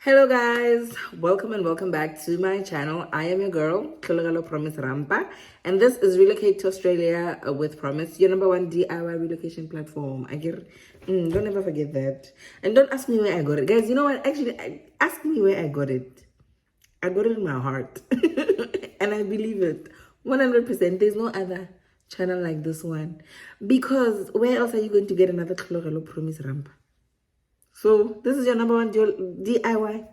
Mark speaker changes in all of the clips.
Speaker 1: Hello guys, welcome and welcome back to my channel. I am your girl, Thlologelo Promise Rampa, and this is Relocate to Australia with Promise, your number one DIY relocation platform. Don't ever forget that. And don't ask me where I got it. Guys, you know what? Actually, ask me where I got it. I got it in my heart. And I believe it 100%. There's no other channel like this one. Because where else are you going to get another Thlologelo Promise Rampa? So this is your number one DIY.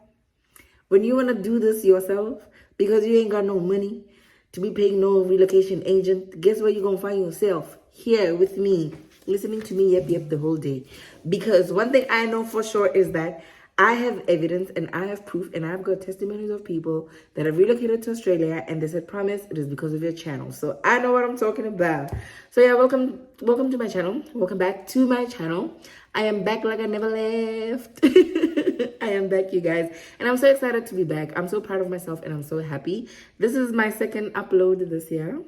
Speaker 1: When you want to do this yourself, because you ain't got no money to be paying no relocation agent, guess where you're going to find yourself? Here with me, listening to me yep the whole day. Because one thing I know for sure is that I have evidence and I have proof and I've got testimonies of people that have relocated to Australia and they said, Promise, it is because of your channel. So I know what I'm talking about. So yeah, welcome to my channel. Welcome back to my channel. I am back like I never left. I am back, you guys. And I'm so excited to be back. I'm so proud of myself and I'm so happy. This is my second upload this year.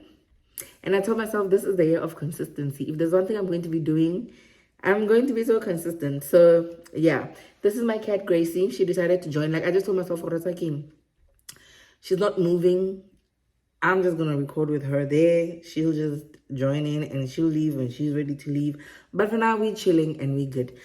Speaker 1: And I told myself this is the year of consistency. If there's one thing I'm going to be doing, I'm going to be so consistent. So yeah, this is my cat Gracie. She decided to join. Like I just told myself, she's not moving. I'm just gonna record with her there. She'll just join in and she'll leave when she's ready to leave. But for now, we're chilling and we're good.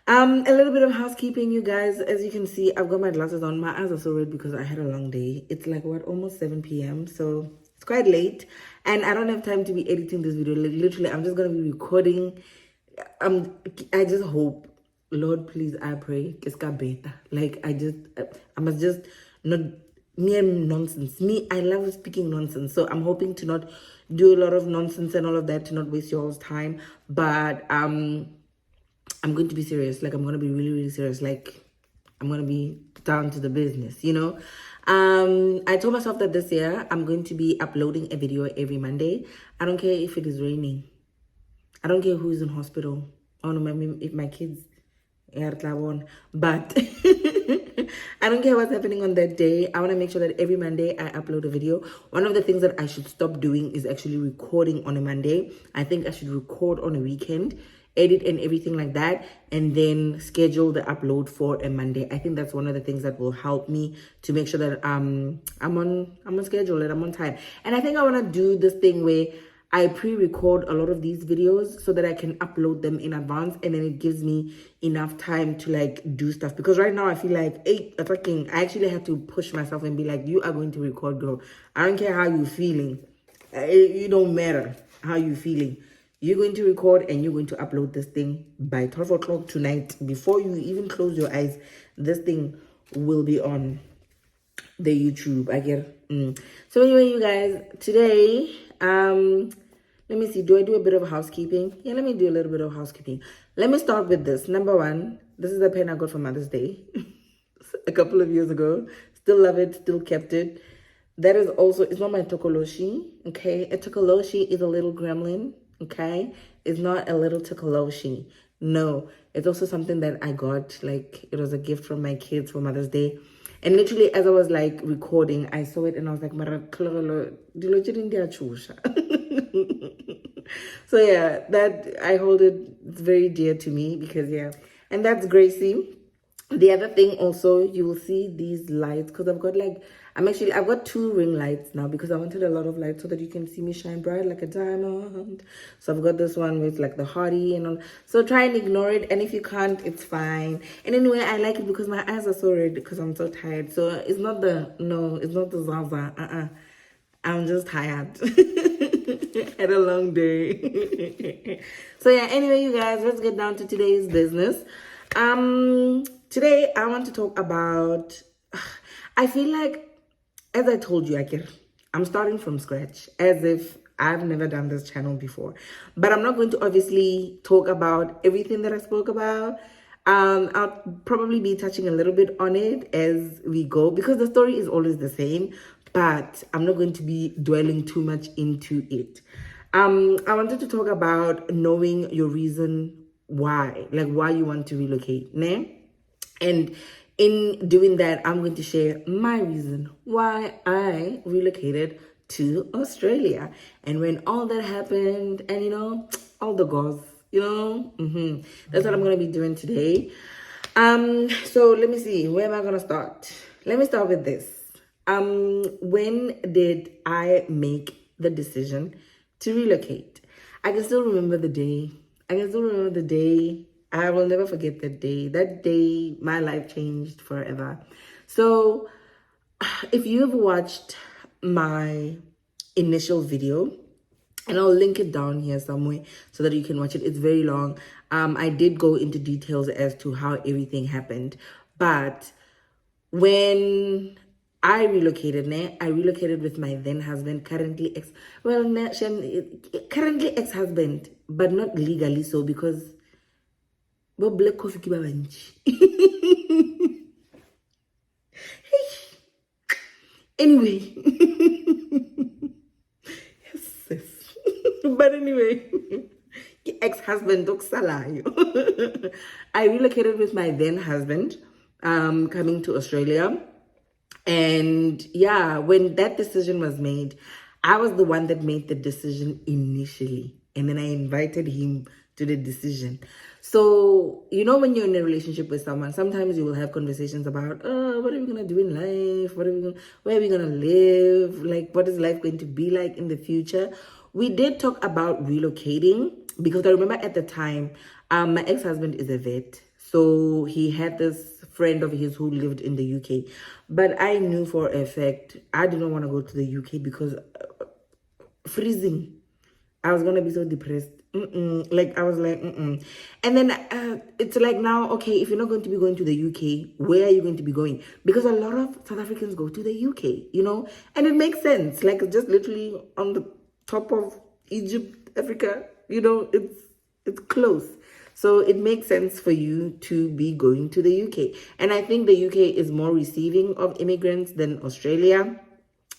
Speaker 1: A little bit of housekeeping, you guys. As you can see, I've got my glasses on. My eyes are so red because I had a long day. It's like almost 7 p.m. So it's quite late, and I don't have time to be editing this video. Like, literally, I'm just gonna be recording. I just hope, Lord, please, I pray, it's got better. Like I must just not mere nonsense. I love speaking nonsense, so I'm hoping to not do a lot of nonsense and all of that, to not waste y'all's time. But I'm going to be serious. Like I'm going to be really, really serious. Like I'm going to be down to the business, you know. I told myself that this year I'm going to be uploading a video every Monday. I don't care if it is raining. I don't care who's in hospital. Oh no, if my kids are but I don't care what's happening on that day. I want to make sure that every Monday I upload a video. One of the things that I should stop doing is actually recording on a Monday. I think I should record on a weekend, edit and everything like that, and then schedule the upload for a Monday. I think that's one of the things that will help me to make sure that I'm on schedule and I'm on time. And I think I want to do this thing where I pre-record a lot of these videos so that I can upload them in advance, and then it gives me enough time to like do stuff. Because right now I feel like, I actually had to push myself and be like, you are going to record, girl. I don't care how you're feeling. It don't matter how you're feeling. You're going to record and you're going to upload this thing by 12 o'clock tonight. Before you even close your eyes, this thing will be on the YouTube. So anyway, you guys, today, let me see, do I do a bit of housekeeping? Yeah, let me do a little bit of housekeeping. Let me start with this. Number one, this is the pen I got for Mother's Day a couple of years ago. Still love it, still kept it. That is also, it's not my tokoloshi, okay? A tokoloshi is a little gremlin, okay? It's not a little tokoloshi. No, it's also something that I got, like, it was a gift from my kids for Mother's Day. And literally, as I was like recording, I saw it and I was like, so yeah, that I hold it very dear to me because yeah, and that's Gracie. The other thing also, you will see these lights because I've got 2 ring lights now because I wanted a lot of light so that you can see me shine bright like a diamond. So I've got this one with like the hearty and all. So try and ignore it, and if you can't, it's fine. And anyway, I like it because my eyes are so red because I'm so tired. So it's not the Zaza. I'm just tired. Had a long day. So yeah, anyway, you guys, let's get down to today's business. Today I want to talk about, I feel like, as I told you, I'm starting from scratch, as if I've never done this channel before. But I'm not going to obviously talk about everything that I spoke about. I'll probably be touching a little bit on it as we go because the story is always the same, but I'm not going to be dwelling too much into it. I wanted to talk about knowing your reason why, like why you want to relocate, né? And in doing that, I'm going to share my reason why I relocated to Australia. And when all that happened, and all the goals, that's what I'm going to be doing today. So let me see, where am I gonna start? Let me start with this. When did I make the decision to relocate? I can still remember the day. I can still remember the day. I will never forget that day. That day, my life changed forever. So, if you've watched my initial video, and I'll link it down here somewhere so that you can watch it. It's very long. I did go into details as to how everything happened, but when I relocated, I relocated with my then husband, currently currently ex-husband, but not legally so because bo black coffee ki ba bantši. Anyway, yes, sis. But anyway, ex-husband I relocated with my then husband, coming to Australia. And yeah, when that decision was made, I was the one that made the decision initially. And then I invited him to the decision. So, you know, when you're in a relationship with someone, sometimes you will have conversations about, oh, what are we going to do in life? Where are we going to live? Like, what is life going to be like in the future? We did talk about relocating because I remember at the time, my ex-husband is a vet. So he had this friend of his who lived in the UK. But I knew for a fact I didn't want to go to the UK because freezing. I was going to be so depressed. Like, I was like, And then it's like now, okay, if you're not going to be going to the UK, where are you going to be going? Because a lot of South Africans go to the UK, you know? And it makes sense. Like, just literally on the top of Egypt, Africa, you know, it's close. So it makes sense for you to be going to the UK. And I think the UK is more receiving of immigrants than Australia.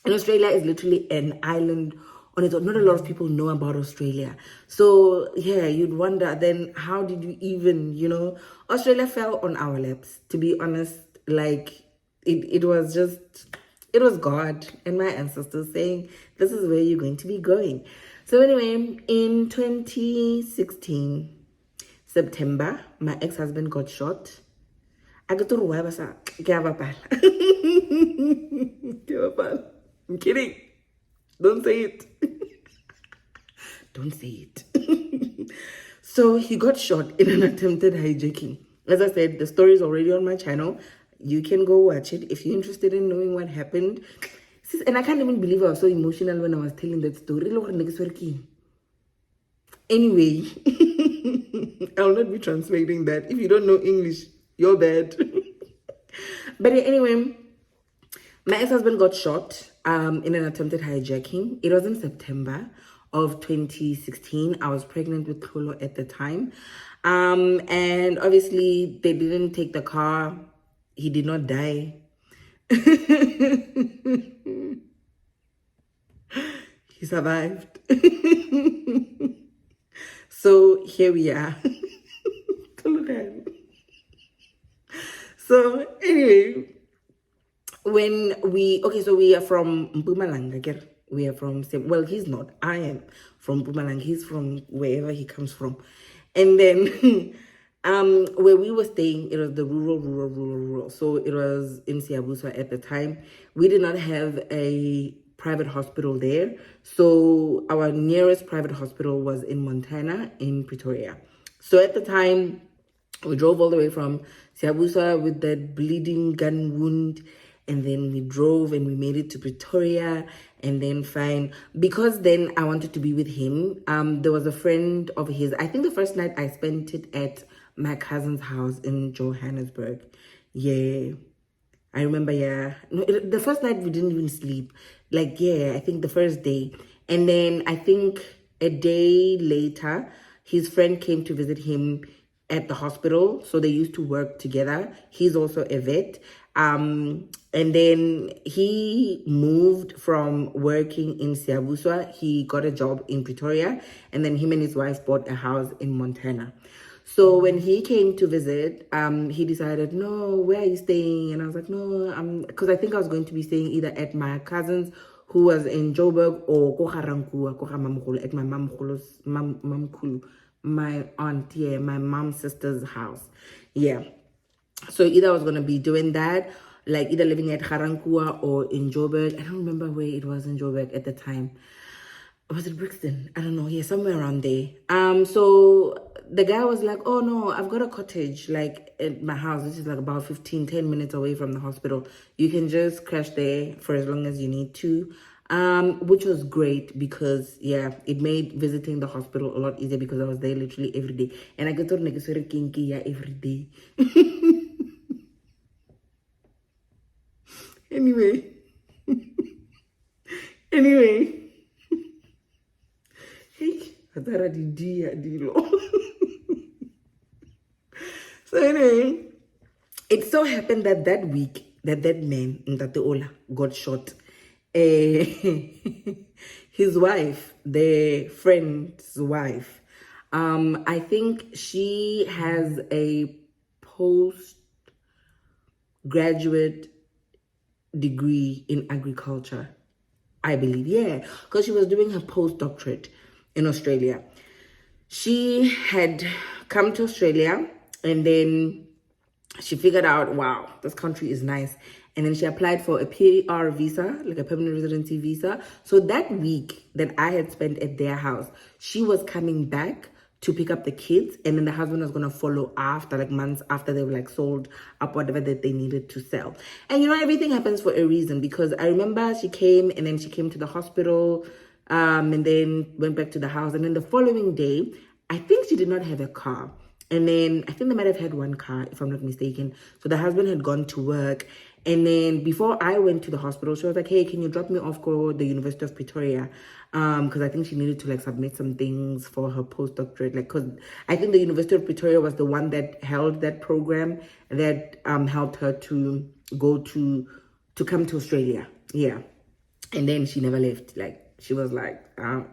Speaker 1: And Australia is literally an island on its own. Not a lot of people know about Australia. So yeah, you'd wonder then how did you even, you know, Australia fell on our laps, to be honest. Like it was God and my ancestors saying, this is where you're going to be going. So anyway, in 2016, September, my ex-husband got shot. I got to I'm kidding. Don't say it. Don't say it. So he got shot in an attempted hijacking. As I said, the story is already on my channel. You can go watch it if you're interested in knowing what happened. And I can't even believe I was so emotional when I was telling that story. Anyway, I'll not be translating that. If you don't know English, you're bad. But anyway, my ex-husband got shot in an attempted hijacking. It was in September of 2016. I was pregnant with Thlolo at the time. And obviously, they didn't take the car. He did not die. He survived. So here we are. So anyway, so we are from Mpumalanga. We are from, well, he's not. I am from Mpumalanga. He's from wherever he comes from. And then where we were staying, it was the rural. So it was in Siyabusa at the time. We did not have a private hospital there. So our nearest private hospital was in Montana, in Pretoria. So at the time, we drove all the way from Siyabusa with that bleeding gun wound. And then we drove and we made it to Pretoria. And then fine. Because then I wanted to be with him. There was a friend of his. I think the first night I spent it at my cousin's house in Johannesburg. Yeah. I remember, yeah. No, the first night we didn't even sleep. Like, yeah, I think the first day. And then I think a day later, his friend came to visit him at the hospital. So they used to work together. He's also a vet. And then he moved from working in Siyabusa. He got a job in Pretoria. And then him and his wife bought a house in Montana. So when he came to visit, he decided, no, where are you staying? And I was like, no, because I think I was going to be staying either at my cousin's, who was in Joburg, or at my my aunt, yeah, my mom's sister's house. Yeah. So either I was going to be doing that, like either living at Garankua or in Joburg. I don't remember where it was in Joburg at the time. Was it Brixton? I don't know. Yeah, somewhere around there. So the guy was like, oh no, I've got a cottage like at my house, which is like about 10 minutes away from the hospital. You can just crash there for as long as you need to. Which was great because yeah, it made visiting the hospital a lot easier because I was there literally every day. And I get to negotiate kinky yeah every day. Anyway. Anyway. Hey, Atara di lo. So anyway, it so happened that that week that man Ntate Ola got shot. His wife, the friend's wife, I think she has a postgraduate degree in agriculture. I believe, yeah, because she was doing her postdoctorate in Australia. She had come to Australia and then she figured out, wow, this country is nice. And then she applied for a PR visa, like a permanent residency visa. So that week that I had spent at their house, she was coming back to pick up the kids. And then the husband was going to follow after, like months after they were like sold up whatever that they needed to sell. And you know, everything happens for a reason because I remember she came and then she came to the hospital and then went back to the house. And then the following day, I think she did not have a car. And then I think they might have had one car, if I'm not mistaken. So the husband had gone to work. And then before I went to the hospital, she was like, hey, can you drop me off to the University of Pretoria? Because I think she needed to like submit some things for her postdoctorate. Like, because I think the University of Pretoria was the one that held that program that helped her to go to come to Australia. Yeah. And then she never left. Like, she was like,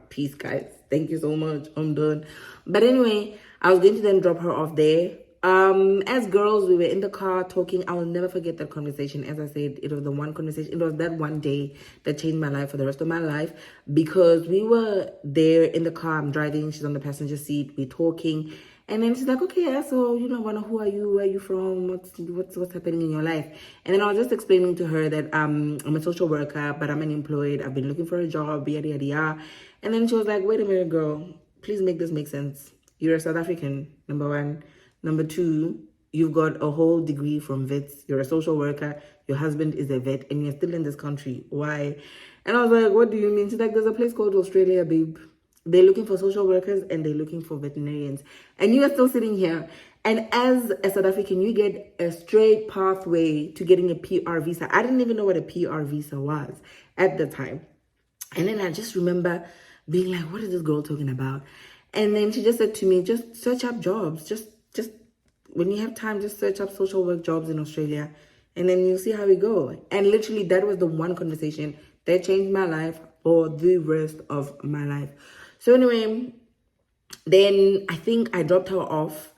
Speaker 1: peace, guys. Thank you so much. I'm done. But anyway, I was going to then drop her off there. As girls, we were in the car talking. I will never forget that conversation. As I said, it was the one conversation. It was that one day that changed my life for the rest of my life because we were there in the car. I'm driving. She's on the passenger seat. We're talking. And then she's like, okay, so you know, who are you? Where are you from? What's happening in your life? And then I was just explaining to her that I'm a social worker, but I'm unemployed. I've been looking for a job, yada, yada, yada. And then she was like, wait a minute, girl. Please make this make sense. You're a South African, number one. Number two, you've got a whole degree from vets. You're a social worker. Your husband is a vet, and you're still in this country. Why? And I was like, what do you mean? She's like, there's a place called Australia, babe. They're looking for social workers and they're looking for veterinarians. And you are still sitting here. And as a South African, you get a straight pathway to getting a PR visa. I didn't even know what a PR visa was at the time. And then I just remember being like, what is this girl talking about? And then she just said to me, just search up jobs. Just when you have time, just search up social work jobs in Australia. And then you'll see how we go. And literally that was the one conversation that changed my life for the rest of my life. So anyway, then I think I dropped her off.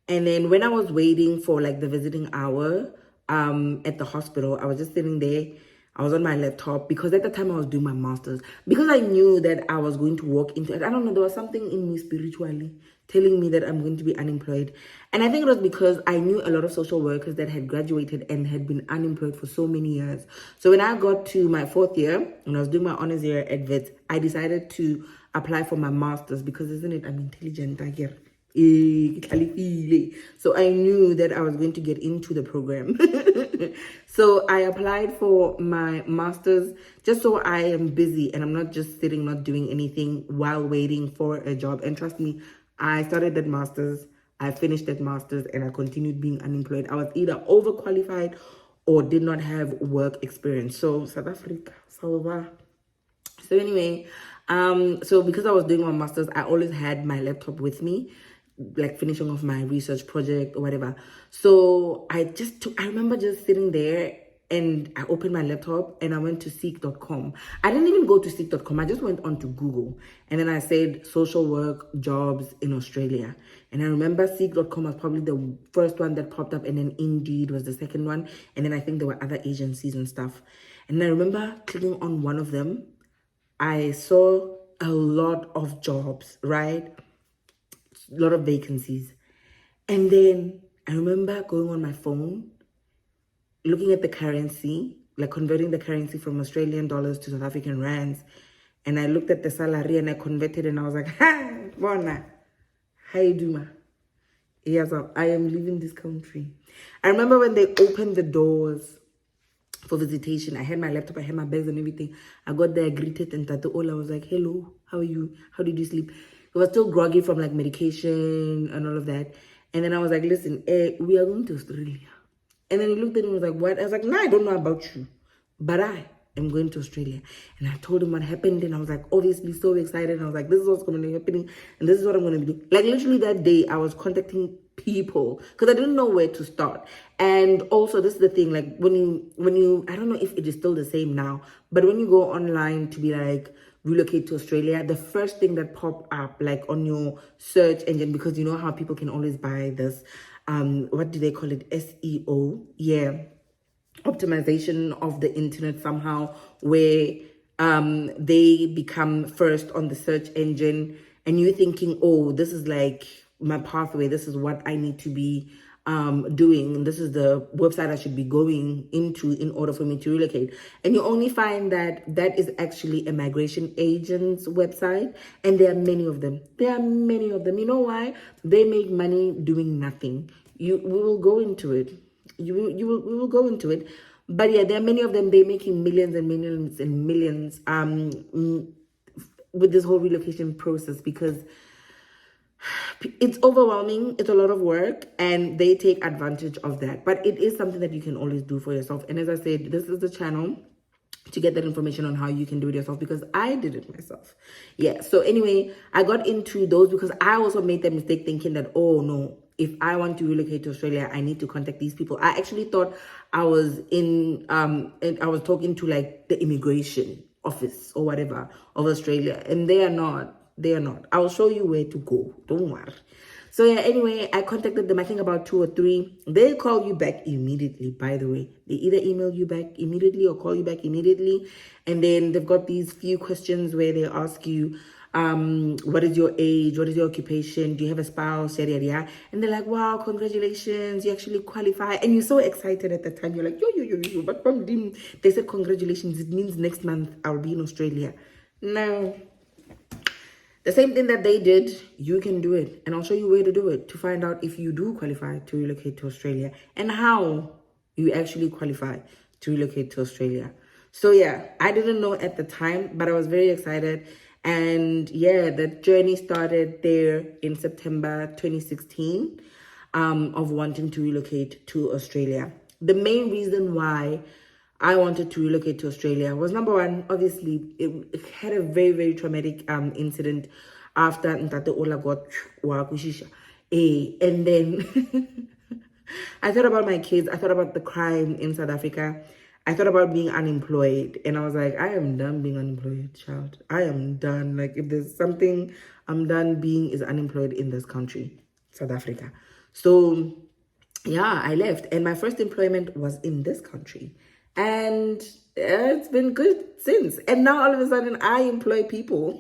Speaker 1: And then when I was waiting for like the visiting hour at the hospital, I was just sitting there. I was on my laptop because at the time I was doing my master's. Because I knew that I was going to walk into it. I don't know, there was something in me spiritually telling me that I'm going to be unemployed. And I think it was because I knew a lot of social workers that had graduated and had been unemployed for so many years. So when I got to my fourth year, when I was doing my honors year at Vets, I decided to apply for my master's because isn't it, I'm intelligent, I get. So I knew that I was going to get into the program. So I applied for my master's just so I am busy and I'm not just sitting, not doing anything while waiting for a job. And trust me, I started that master's, I finished that master's, and I continued being unemployed. I was either overqualified or did not have work experience. So South Africa, Salva. So anyway, so because I was doing my master's, I always had my laptop with me, like finishing off my research project or whatever. So I remember just sitting there and I opened my laptop and I went to seek.com. I didn't even go to seek.com. I just went on to Google and then I said social work jobs in Australia. And I remember seek.com was probably the first one that popped up, and then Indeed was the second one. And then I think there were other agencies and stuff. And I remember clicking on one of them. I saw a lot of jobs, right? A lot of vacancies. And then I remember going on my phone, looking at the currency, like converting the currency from Australian dollars to South African rands. And I looked at the salary and I converted and I was like, ha, Bona, how you do, ma? Yes, I am leaving this country. I remember when they opened the doors for visitation. I had my laptop, I had my bags and everything. I got there, I greeted and Tatu Ola was like, hello, how are you? How did you sleep? He was still groggy from like medication and all of that. And then I was like, listen, we are going to Australia. And then he looked at me and was like, what? I was like, no, I don't know about you, but I am going to Australia. And I told him what happened. And I was like, obviously so excited. And I was like, this is what's going to be happening. And this is what I'm going to be doing. Like literally that day, I was contacting people because I didn't know where to start. And also, this is the thing, like when you, I don't know if it is still the same now, but when you go online to be like, relocate to Australia, the first thing that pop up like on your search engine, because you know how people can always buy this, what do they call it? SEO. Yeah. Optimization of the internet somehow, where they become first on the search engine and you're thinking, oh, this is like my pathway, this is what I need to be doing, this is the website I should be going into in order for me to relocate. And you only find that that is actually a migration agent's website, and there are many of them. You know why? They make money doing nothing. We will go into it. We will go into it. But yeah, there are many of them. They're making millions and millions and millions with this whole relocation process, because it's overwhelming, it's a lot of work, and they take advantage of that. But it is something that you can always do for yourself. And as I said, this is the channel to get that information on how you can do it yourself, because I did it myself. Yeah, so anyway, I got into those because I also made that mistake thinking that, oh no, if I want to relocate to Australia, I need to contact these people. I actually thought I was and I was talking to like the immigration office or whatever of Australia, and they are not. I'll show you where to go, don't worry. So yeah, anyway, I contacted them, I think about 2 or 3. They call you back immediately, by the way. They either email you back immediately or call you back immediately. And then they've got these few questions where they ask you, what is your age? What is your occupation? Do you have a spouse? Yada, yada, yada. And they're like, wow, congratulations, you actually qualify. And you're so excited at the time. You're like, yo. But from them, they said, congratulations, it means next month I'll be in Australia. No. The same thing that they did, you can do it. And I'll show you where to do it to find out if you do qualify to relocate to Australia and how you actually qualify to relocate to Australia. So yeah, I didn't know at the time, but I was very excited. And yeah, the journey started there in September 2016 of wanting to relocate to Australia. The main reason why I wanted to relocate to Australia was, number one, obviously, it had a very, very traumatic incident after Ntate Ola got wakushisha. And then I thought about my kids. I thought about the crime in South Africa. I thought about being unemployed. And I was like, I am done being unemployed, child. I am done. Like, if there's something I'm done being is unemployed in this country, South Africa. So, yeah, I left. And my first employment was in this country. And it's been good since. And now all of a sudden I employ people.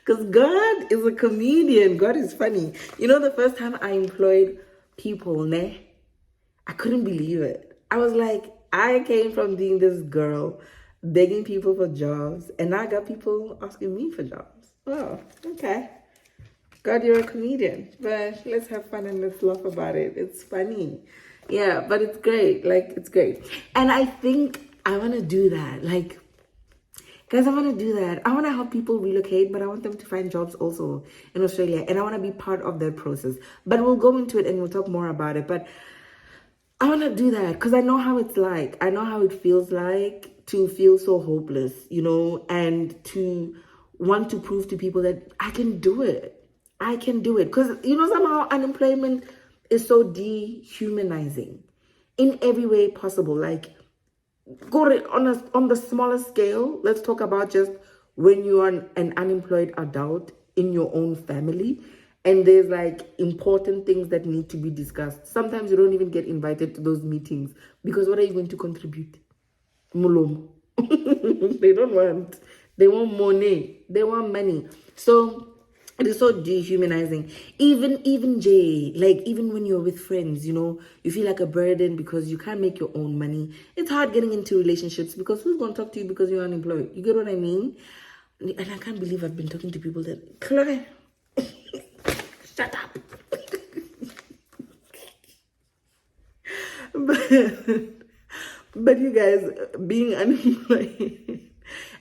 Speaker 1: Because God is a comedian. God is funny. You know, the first time I employed people, I couldn't believe it. I was like, I came from being this girl begging people for jobs, and now I got people asking me for jobs. Oh, okay. God, you're a comedian. But let's have fun and let's laugh about it. It's funny. Yeah, but it's great. Like, it's great. And I think I want to do that. Like, guys, I want to do that. I want to help people relocate, but I want them to find jobs also in Australia. And I want to be part of that process. But we'll go into it and we'll talk more about it. But I want to do that because I know how it's like. I know how it feels like to feel so hopeless, you know, and to want to prove to people that I can do it. I can do it. Because, you know, somehow unemployment is so dehumanizing in every way possible. Like, go on the smallest scale. Let's talk about just when you are an unemployed adult in your own family, and there's like important things that need to be discussed. Sometimes you don't even get invited to those meetings because what are you going to contribute? Mulomo. They don't want. They want money. They want money. So It is so dehumanizing. Even Jay, like even when you're with friends, you know, you feel like a burden because you can't make your own money. It's hard getting into relationships because who's gonna talk to you because you're unemployed? You get what I mean? And I can't believe I've been talking to people that Chloe, shut up. but you guys, being unemployed.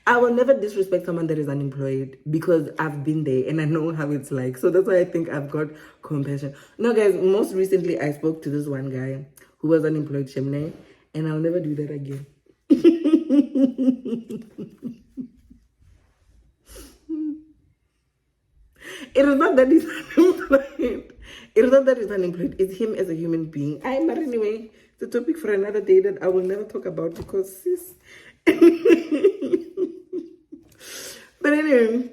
Speaker 1: I will never disrespect someone that is unemployed because I've been there and I know how it's like. So that's why I think I've got compassion. No, guys, most recently I spoke to this one guy who was unemployed, Shemne, and I'll never do that again. It is not that he's unemployed. It is not that he's unemployed. It's him as a human being. But anyway, it's a topic for another day that I will never talk about because sis. But anyway,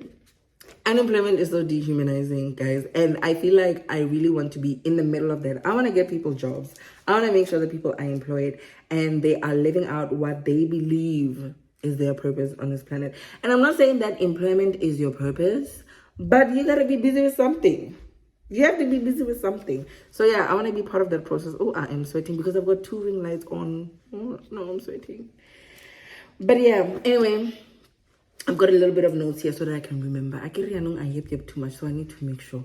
Speaker 1: unemployment is so dehumanizing, guys. And I feel like I really want to be in the middle of that. I want to get people jobs. I want to make sure that people are employed and they are living out what they believe is their purpose on this planet. And I'm not saying that employment is your purpose, but you got to be busy with something. You have to be busy with something. So yeah, I want to be part of that process. Oh, I am sweating because I've got 2 ring lights on. Oh, no, I'm sweating. But yeah, anyway, I've got a little bit of notes here so that I can remember. I yep too much, so I need to make sure.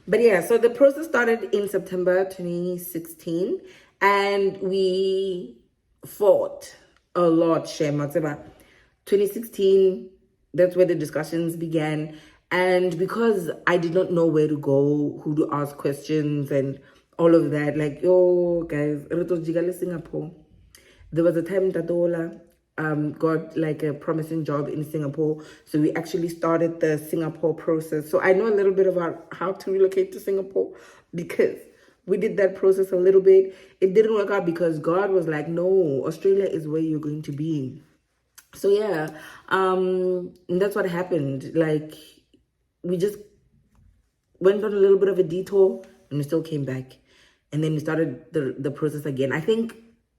Speaker 1: But yeah, so the process started in September 2016, and we fought a lot, Shema. 2016, that's where the discussions began. And because I did not know where to go, who to ask questions, and all of that, like, yo, guys, Singapore. There was a time Tatola got like a promising job in Singapore. So we actually started the Singapore process. So I know a little bit about how to relocate to Singapore because we did that process a little bit. It didn't work out because God was like, no, Australia is where you're going to be. So yeah, and that's what happened. Like, we just went on a little bit of a detour and we still came back. And then we started the process again. I think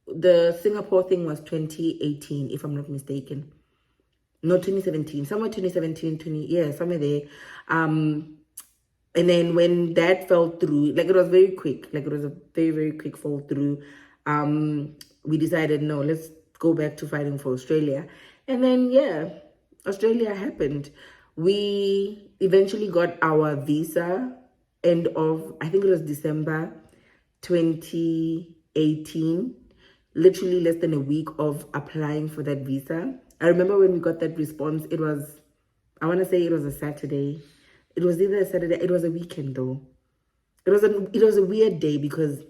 Speaker 1: the Singapore thing was 2018, if I'm not mistaken. No, 2017. Somewhere 2017, somewhere there. And then when that fell through, like it was very quick. Like it was a very, very quick fall through. We decided, no, let's go back to fighting for Australia. And then, yeah, Australia happened. We eventually got our visa end of, I think it was December 2018. Literally less than a week of applying for that visa. I remember when we got that response, it was, I want to say it was a Saturday. It was either a Saturday, it was a weekend though. It was a weird day because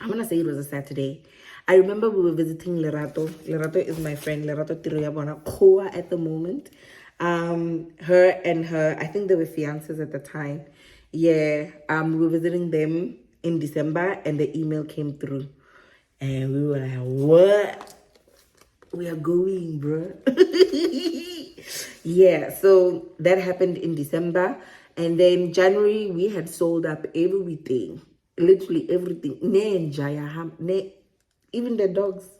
Speaker 1: I'm going to say it was a Saturday. I remember we were visiting Lerato. Lerato is my friend. Lerato Tiroyabona Koa at the moment. Her and her, I think they were fiancés at the time. Yeah, we were visiting them in December and the email came through. And we were like, what? We are going, bro. Yeah, so that happened in December. And then January, we had sold up everything. Literally everything. Even the dogs.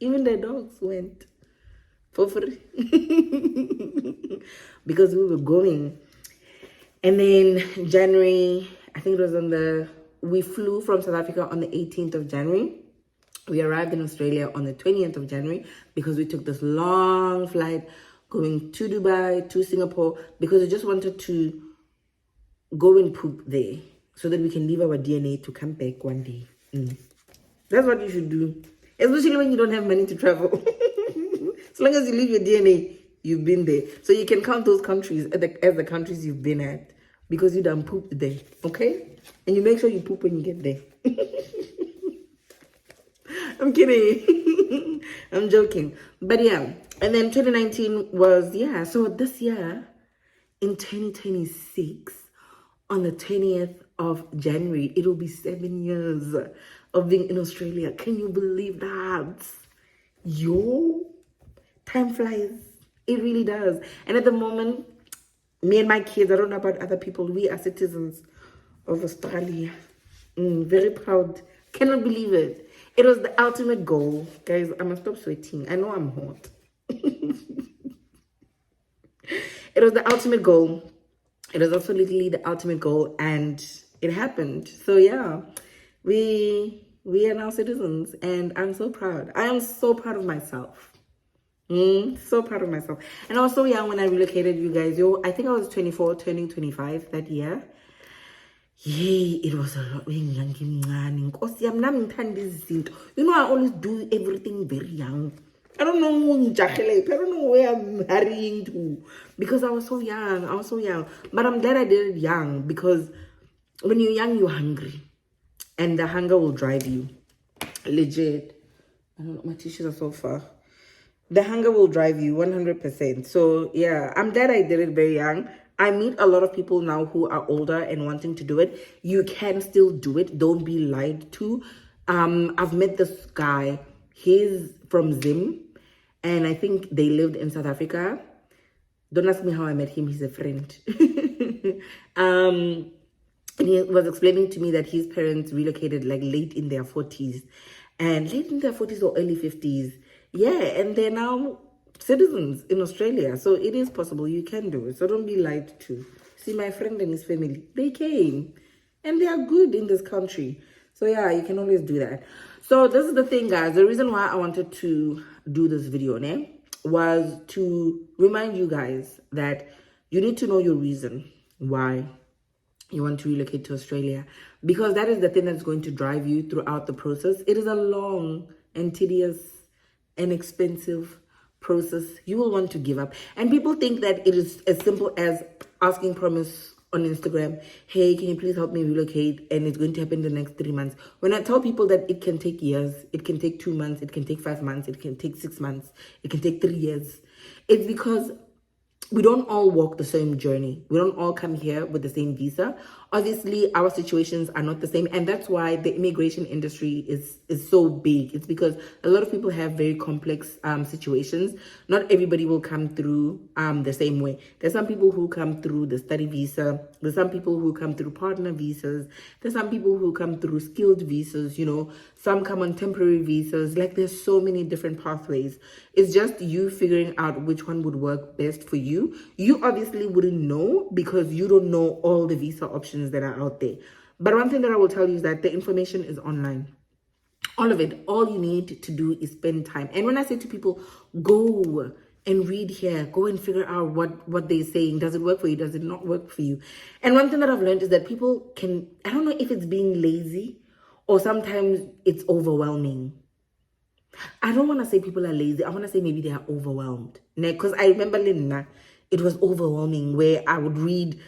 Speaker 1: Even the dogs went for free. Because we were going. And then January, I think it was we flew from South Africa on the 18th of January. We arrived in Australia on the 20th of January because we took this long flight going to Dubai, to Singapore, because we just wanted to go and poop there so that we can leave our DNA to come back one day. That's what you should do, especially when you don't have money to travel. As long as you leave your DNA, you've been there. So you can count those countries as the countries you've been at because you done pooped there, okay? And you make sure you poop when you get there. I'm kidding. I'm joking. But yeah, and then 2019 was, so this year, in 2026, on the 20th of January, it will be 7 years of being in Australia. Can you believe that? Yo, time flies. It really does. And at the moment, me and my kids, I don't know about other people, we are citizens of Australia. Very proud. Cannot believe it. It was the ultimate goal. Guys, I must stop sweating. I know I'm hot. It was the ultimate goal it was absolutely the ultimate goal, and it happened. So yeah, we are now citizens, and I'm so proud. I am so proud of myself. So proud of myself. And I was so young when I relocated, you guys. I think I was 24, turning 25 that year. Yay, it was a lot. You know, I always do everything very young. I don't know, I don't know where I'm hurrying to, because I was so young. I was so young. But I'm glad I did it young, because when you're young, you're hungry. And the hunger will drive you. Legit. I don't know, my tissues are so far. The hunger will drive you 100%. So yeah, I'm glad I did it very young. I meet a lot of people now who are older and wanting to do it. You can still do it. Don't be lied to. I've met this guy. He's from Zim, and I think they lived in South Africa. Don't ask me how I met him. He's a friend. And he was explaining to me that his parents relocated like late in their 40s, and late in their 40s or early 50s. Yeah, and they're now citizens in Australia. So it is possible. You can do it. So don't be lied to. See, my friend and his family, they came, and they are good in this country. So yeah, you can always do that. So this is the thing, guys. The reason why I wanted to do this video, was to remind you guys that you need to know your reason why you want to relocate to Australia, because that is the thing that's going to drive you throughout the process. It is a long and tedious and expensive process. You will want to give up. And people think that it is as simple as asking Promise on Instagram, hey, can you please help me relocate? And it's going to happen in the next 3 months. When I tell people that it can take years, it can take 2 months, it can take 5 months, it can take 6 months, it can take 3 years, it's because we don't all walk the same journey. We don't all come here with the same visa. Obviously, our situations are not the same. And that's why the immigration industry is so big. It's because a lot of people have very complex situations. Not everybody will come through the same way. There's some people who come through the study visa. There's some people who come through partner visas. There's some people who come through skilled visas, Some come on temporary visas. Like, there's so many different pathways. It's just you figuring out which one would work best for you. You obviously wouldn't know because you don't know all the visa options that are out there. But one thing that I will tell you is that the information is online. All of it. All you need to do is spend time. And when I say to people, go and read here, go and figure out what they're saying. Does it work for you? Does it not work for you? And one thing that I've learned is that people can, I don't know if it's being lazy or sometimes it's overwhelming. I don't want to say people are lazy. I want to say maybe they are overwhelmed. Because I remember, Linda, it was overwhelming where I would read,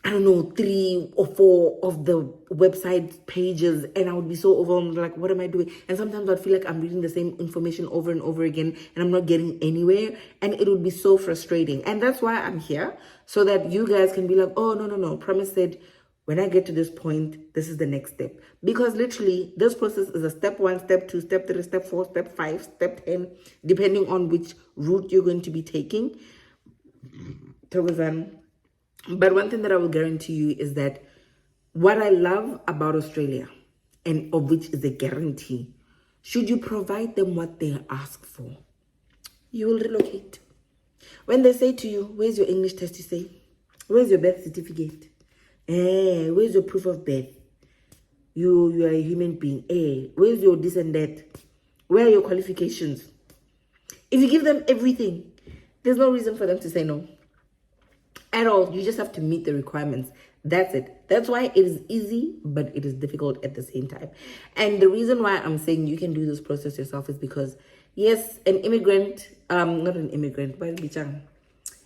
Speaker 1: I don't know, 3 or 4 of the website pages, and I would be so overwhelmed, like, what am I doing? And sometimes I'd feel like I'm reading the same information over and over again, and I'm not getting anywhere, and it would be so frustrating. And that's why I'm here, so that you guys can be like, oh, no, Promise said, when I get to this point, this is the next step. Because literally, this process is a step 1, step 2, step 3, step 4, step 5, step 10, depending on which route you're going to be taking. But one thing that I will guarantee you is that what I love about Australia, and of which is a guarantee, should you provide them what they ask for, you will relocate. When they say to you, where's your English test, you say, where's your birth certificate? Where's your proof of birth? You are a human being. Where's your this and that? Where are your qualifications? If you give them everything, there's no reason for them to say no. At all. You just have to meet the requirements. That's it. That's why it is easy, but it is difficult at the same time. And the reason why I'm saying you can do this process yourself is because, yes, a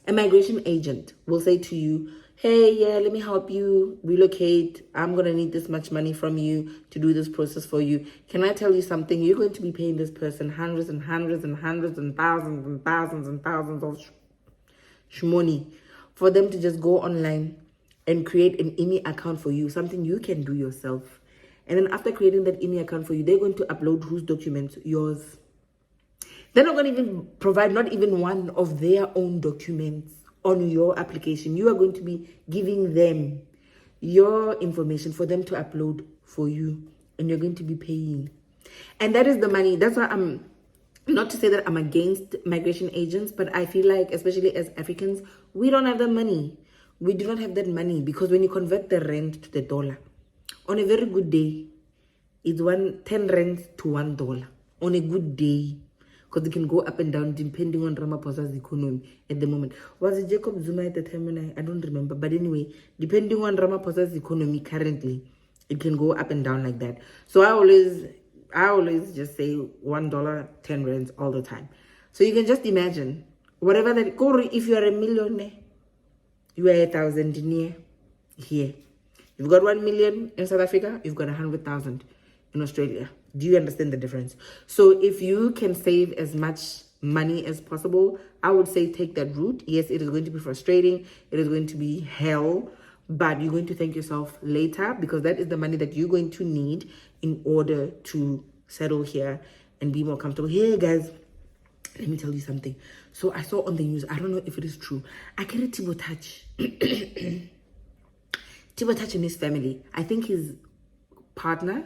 Speaker 1: migration agent will say to you, hey, yeah, let me help you relocate. I'm going to need this much money from you to do this process for you. Can I tell you something? You're going to be paying this person hundreds and hundreds and hundreds and thousands and thousands and thousands of shmoney for them to just go online and create an IMI account for you, something you can do yourself. And then after creating that IMI account for you, they're going to upload whose documents? Yours. They're not going to even provide not even one of their own documents on your application. You are going to be giving them your information for them to upload for you, and you're going to be paying. And that is the money. That's why I'm not to say that I'm against migration agents, but I feel like, especially as Africans, we don't have the money. we do not have that money, because when you convert the rand to the dollar, on a very good day, it's 10 rand to $1 on a good day, because it can go up and down depending on Ramaphosa's economy at the moment. Was it Jacob Zuma at the time? When I don't remember, but anyway, depending on Ramaphosa's economy currently, it can go up and down like that. So I always just say $1, 10 rands all the time. So you can just imagine whatever that. If you are a millionaire, you are 1,000 near here. You've got 1 million in South Africa, you've got 100,000 in Australia. Do you understand the difference? So if you can save as much money as possible, I would say take that route. Yes, it is going to be frustrating. It is going to be hell, but you're going to thank yourself later, because that is the money that you're going to need in order to settle here and be more comfortable. Here, guys, let me tell you something. So I saw on the news, I don't know if it is true, I carry Tibo Touch. Tibo Touch and his family, I think his partner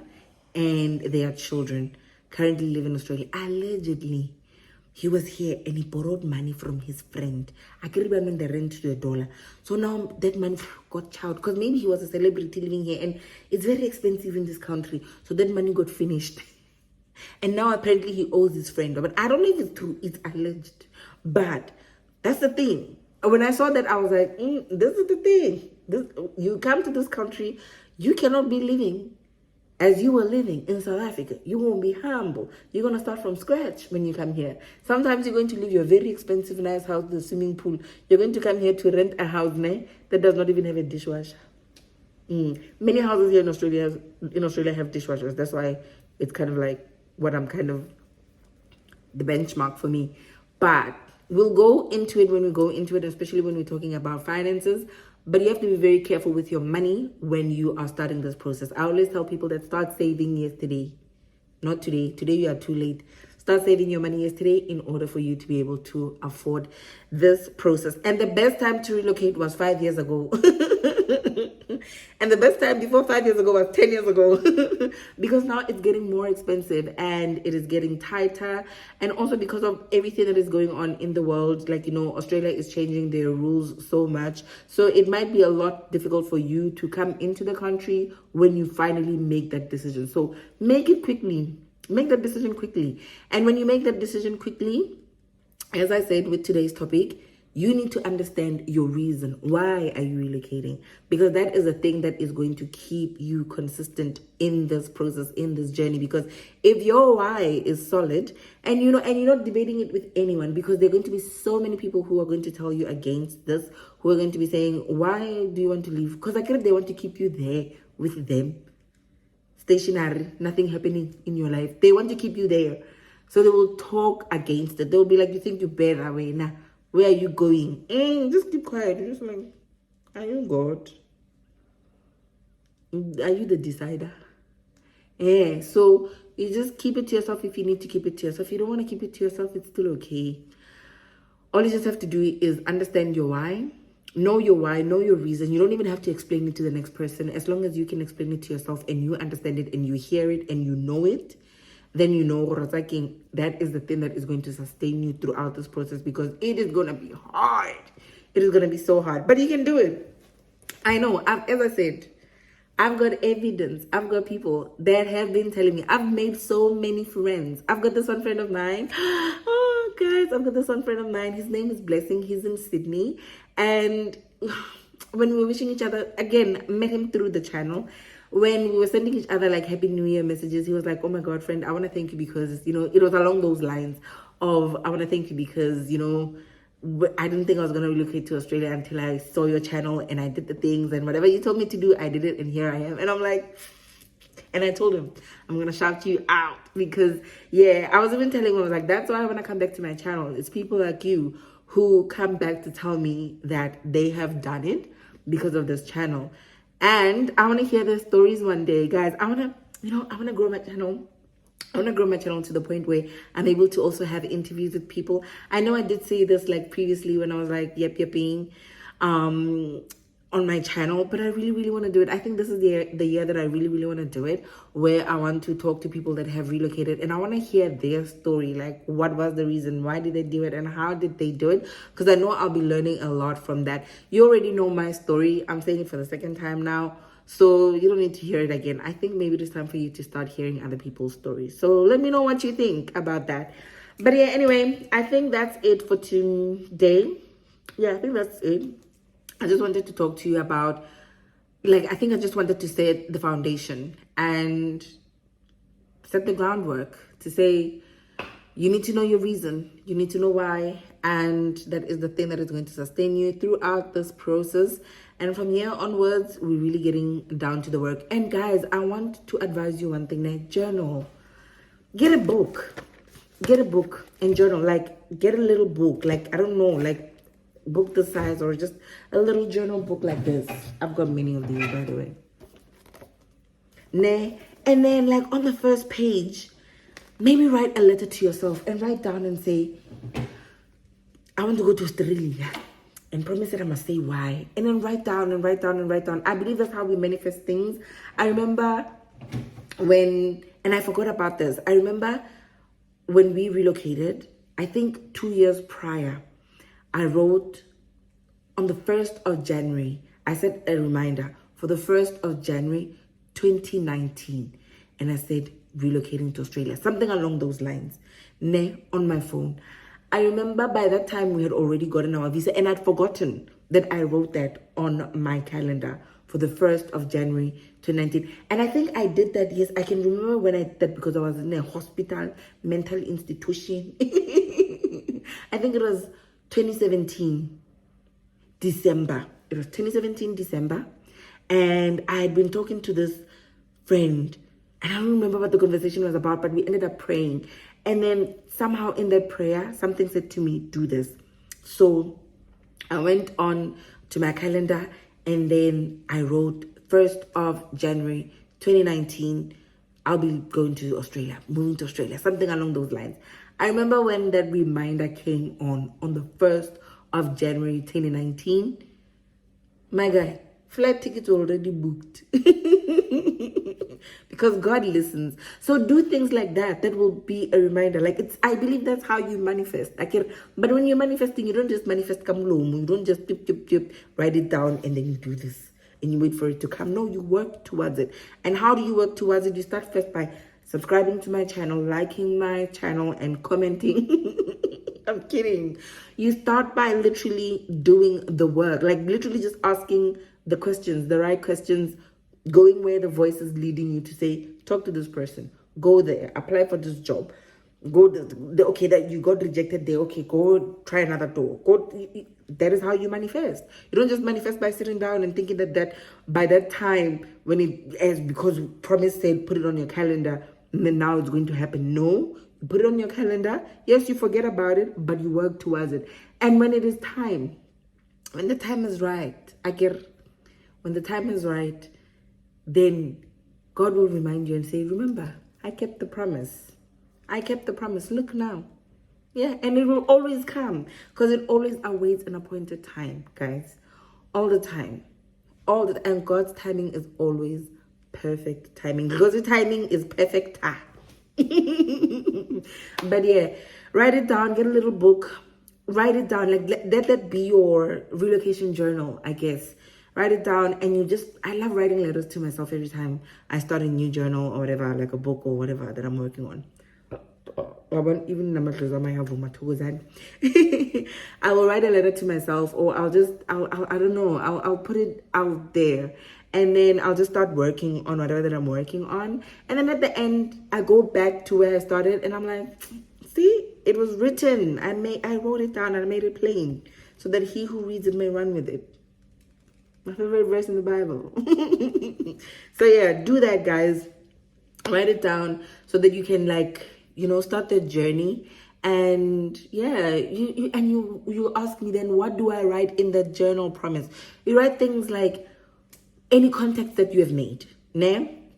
Speaker 1: and their children currently live in Australia. Allegedly, he was here and he borrowed money from his friend. I can't remember the rent to $1. So now that money got chowed, because maybe he was a celebrity living here and it's very expensive in this country. So that money got finished. And now apparently he owes his friend. But I don't know if it's true. It's alleged. But that's the thing. When I saw that, I was like, this is the thing. You come to this country, you cannot be living as you were living in South Africa. You won't be humble. You're going to start from scratch when you come here. Sometimes you're going to leave your very expensive, nice house, the swimming pool. You're going to come here to rent a house that does not even have a dishwasher. Many houses here in Australia have dishwashers. That's why it's kind of like what I'm kind of the benchmark for me. But we'll go into it when we go into it, especially when we're talking about finances. But you have to be very careful with your money when you are starting this process. I always tell people that start saving yesterday, not today. Today you are too late. Start saving your money yesterday in order for you to be able to afford this process. And the best time to relocate was 5 years ago. And the best time before 5 years ago was 10 years ago. Because now it's getting more expensive and it is getting tighter. And also because of everything that is going on in the world, like, Australia is changing their rules so much. So it might be a lot difficult for you to come into the country when you finally make that decision. So make it quickly. Make that decision quickly. And when you make that decision quickly, as I said with today's topic, you need to understand your reason. Why are you relocating? Because that is a thing that is going to keep you consistent in this process, in this journey. Because if your why is solid, and you're not debating it with anyone, because there are going to be so many people who are going to tell you against this, who are going to be saying, why do you want to leave? Because I guess they want to keep you there with them. Stationary, nothing happening in your life. They want to keep you there. So they will talk against it. They'll be like, you think you're better way now. Where are you going? Just keep quiet. You're just like, are you God? Are you the decider? So you just keep it to yourself if you need to keep it to yourself. If you don't want to keep it to yourself, it's still okay. All you just have to do is understand your why. Know your why, know your reason. You don't even have to explain it to the next person. As long as you can explain it to yourself and you understand it and you hear it and you know it, then you know that is the thing that is going to sustain you throughout this process, because it is going to be hard. It is going to be so hard. But you can do it. I know. As I said, I've got evidence. I've got people that have been telling me. I've made so many friends. I've got this one friend of mine. Oh, guys, I've got this one friend of mine. His name is Blessing. He's in Sydney. And when we were wishing each other, again, met him through the channel. When we were sending each other like Happy New Year messages, he was like, oh my God, friend, I want to thank you because, it was along those lines of, I want to thank you because, I didn't think I was going to relocate to Australia until I saw your channel and I did the things and whatever you told me to do, I did it and here I am. And I'm like, and I told him, I'm going to shout you out because, I was even telling him, I was like, that's why I want to come back to my channel. It's people like you who come back to tell me that they have done it because of this channel. And I want to hear their stories one day, guys. I want to grow my channel. I want to grow my channel to the point where I'm able to also have interviews with people. I know I did say this like previously when I was like, yepping. on my channel, but I really want to do it. I think this is the year that I really want to do it, where I want to talk to people that have relocated and I want to hear their story, like what was the reason, why did they do it, and how did they do it, because I know I'll be learning a lot from that. You already know my story. I'm saying it for the second time now, so you don't need to hear it again. I think maybe it's time for you to start hearing other people's stories. So let me know what you think about that. But yeah, anyway, I think that's it for today. Yeah, I think that's it. I just wanted to talk to you about, I think I just wanted to set the foundation and set the groundwork to say, you need to know your reason, you need to know why, and that is the thing that is going to sustain you throughout this process. And from here onwards, we're really getting down to the work. And guys, I want to advise you one thing, journal. Get a book and journal. Get a little book, I don't know, book the size, or just a little journal book like this. I've got many of these, by the way. And then on the first page, maybe write a letter to yourself and write down and say, I want to go to Australia, and promise that I must say why. And then write down. I believe that's how we manifest things. I remember and I forgot about this. I remember when we relocated, I think 2 years prior, I wrote on the 1st of January, I set a reminder for the 1st of January, 2019. And I said, relocating to Australia, something along those lines, on my phone. I remember by that time we had already gotten our visa, and I'd forgotten that I wrote that on my calendar for the 1st of January, 2019. And I think I did that, yes, I can remember when I did that, because I was in a hospital, mental institution. I think it was 2017 December. It was 2017 December, and I had been talking to this friend, and I don't remember what the conversation was about, but we ended up praying. And then somehow in that prayer, something said to me, do this. So I went on to my calendar, and then I wrote 1st of January 2019, I'll be going to Australia, moving to Australia, something along those lines. I remember when that reminder came on the 1st of January 2019, my guy, flight tickets were already booked. Because God listens. So do things like that. That will be a reminder. I believe that's how you manifest. But when you're manifesting, you don't just manifest kamlomu. You don't just write it down and then you do this and you wait for it to come. No, you work towards it. And how do you work towards it? You start first by subscribing to my channel, liking my channel, and commenting. I'm kidding. You start by literally doing the work, literally just asking the questions, the right questions, going where the voice is leading you to say, talk to this person, go there, apply for this job, go okay, that you got rejected there, okay, go try another door. That is how you manifest. You don't just manifest by sitting down and thinking that by that time, when because promise said put it on your calendar, and then now it's going to happen. No, you put it on your calendar. Yes, you forget about it, but you work towards it. And when it is time, when the time is right, when the time is right, then God will remind you and say, remember, I kept the promise. I kept the promise. Look now. Yeah, and it will always come, because it always awaits an appointed time, guys. All the time. And God's timing is always perfect timing. God's timing is perfect. But yeah, write it down, get a little book, write it down, let that be your relocation journal, I guess. Write it down, and I love writing letters to myself every time I start a new journal or whatever, like a book or whatever that I'm working on. Even I will write a letter to myself, or I don't know, I'll put it out there, and then I'll just start working on whatever that I'm working on. And then at the end, I go back to where I started, and I'm like, see, it was written. I wrote it down and I made it plain, so that he who reads it may run with it. My favorite verse in the Bible. So yeah, do that, guys. Write it down so that you can start the journey. And yeah, you ask me then, what do I write in the journal promise? You write things like any contacts that you have made,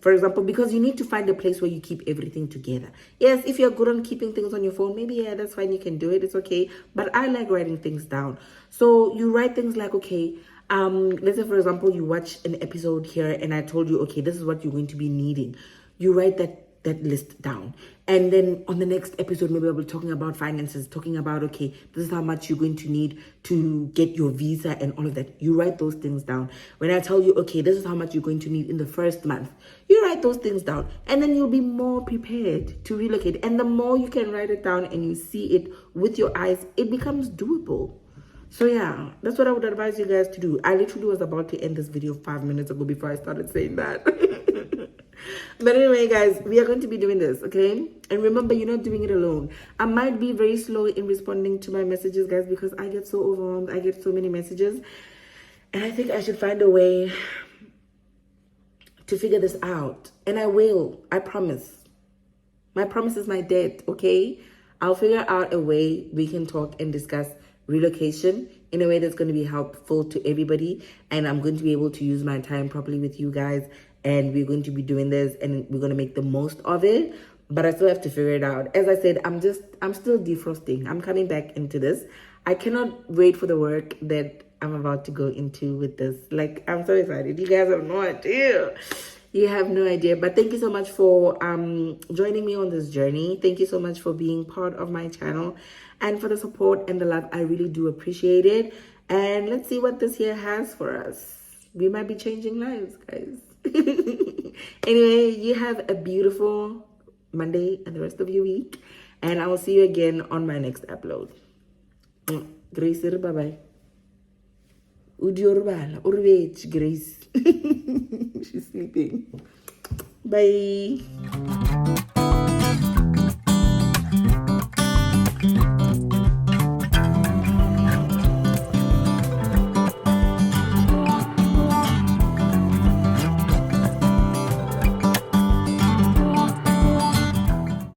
Speaker 1: for example, because you need to find a place where you keep everything together. Yes, if you're good on keeping things on your phone, maybe, yeah, that's fine, you can do it, it's okay. But I like writing things down. So you write things like, okay, Let's say, for example, you watch an episode here and I told you, okay, this is what you're going to be needing. You write that list down. And then on the next episode, maybe I'll be talking about finances, talking about, okay, this is how much you're going to need to get your visa and all of that. You write those things down. When I tell you, okay, this is how much you're going to need in the first month, you write those things down. And then you'll be more prepared to relocate. And the more you can write it down and you see it with your eyes, it becomes doable. So yeah, that's what I would advise you guys to do. I literally was about to end this video 5 minutes ago before I started saying that. But anyway, guys, we are going to be doing this, okay? And remember, you're not doing it alone. I might be very slow in responding to my messages, guys, because I get so overwhelmed. I get so many messages. And I think I should find a way to figure this out. And I will. I promise. My promise is my debt, okay? I'll figure out a way we can talk and discuss relocation in a way that's going to be helpful to everybody. And I'm going to be able to use my time properly with you guys. And we're going to be doing this and we're going to make the most of it. But I still have to figure it out. As I said, I'm still defrosting. I'm coming back into this. I cannot wait for the work that I'm about to go into with this. Like, I'm so excited. You guys have no idea. You have no idea. But thank you so much for joining me on this journey. Thank you so much for being part of my channel and for the support and the love. I really do appreciate it. And let's see what this year has for us. We might be changing lives, guys. Anyway, you have a beautiful Monday and the rest of your week. And I will see you again on my next upload. Grace, bye-bye. Grace. She's sleeping. Bye.